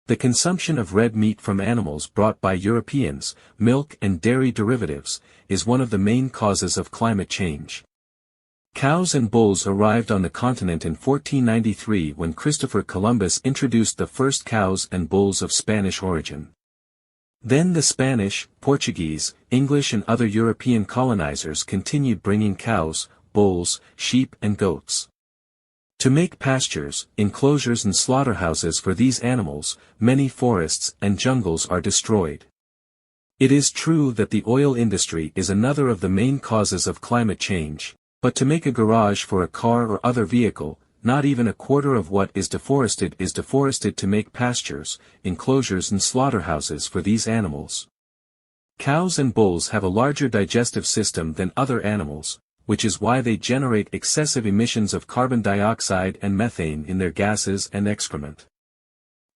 The consumption of red meat from animals brought by Europeans, milk and dairy derivatives, is one of the main causes of climate change. Cows and bulls arrived on the continent in 1493 when Christopher Columbus introduced the first cows and bulls of Spanish origin. Then the Spanish, Portuguese, English and other European colonizers continued bringing cows, bulls, sheep and goats. To make pastures, enclosures and slaughterhouses for these animals, many forests and jungles are destroyed. It is true that the oil industry is another of the main causes of climate change, but to make a garage for a car or other vehicle, not even a quarter of what is deforested to make pastures, enclosures and slaughterhouses for these animals. Cows and bulls have a larger digestive system than other animals, which is why they generate excessive emissions of carbon dioxide and methane in their gases and excrement.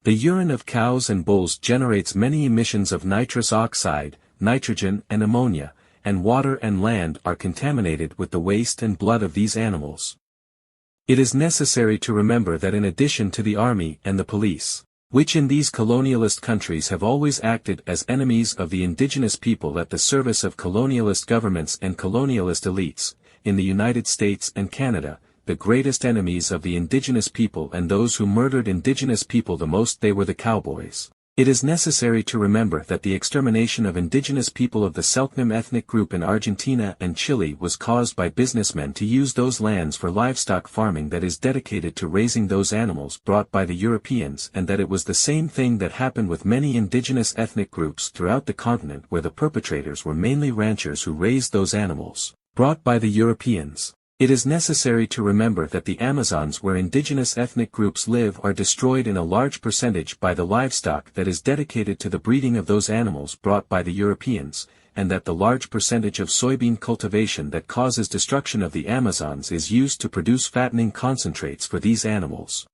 The urine of cows and bulls generates many emissions of nitrous oxide, nitrogen and ammonia, and water and land are contaminated with the waste and blood of these animals. It is necessary to remember that in addition to the army and the police, which in these colonialist countries have always acted as enemies of the indigenous people at the service of colonialist governments and colonialist elites, in the United States and Canada, the greatest enemies of the indigenous people and those who murdered indigenous people the most they were the cowboys. It is necessary to remember that the extermination of indigenous people of the Selknam ethnic group in Argentina and Chile was caused by businessmen to use those lands for livestock farming that is dedicated to raising those animals brought by the Europeans, and that it was the same thing that happened with many indigenous ethnic groups throughout the continent where the perpetrators were mainly ranchers who raised those animals, brought by the Europeans. It is necessary to remember that the Amazons where indigenous ethnic groups live are destroyed in a large percentage by the livestock that is dedicated to the breeding of those animals brought by the Europeans, and that the large percentage of soybean cultivation that causes destruction of the Amazons is used to produce fattening concentrates for these animals.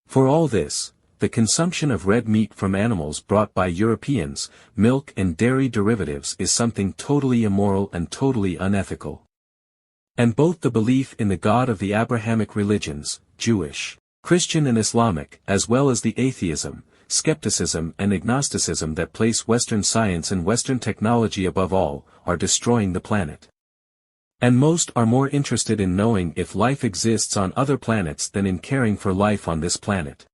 For all this, the consumption of red meat from animals brought by Europeans, milk and dairy derivatives is something totally immoral and totally unethical. And both the belief in the God of the Abrahamic religions, Jewish, Christian and Islamic, as well as the atheism, skepticism and agnosticism that place Western science and Western technology above all, are destroying the planet. And most are more interested in knowing if life exists on other planets than in caring for life on this planet.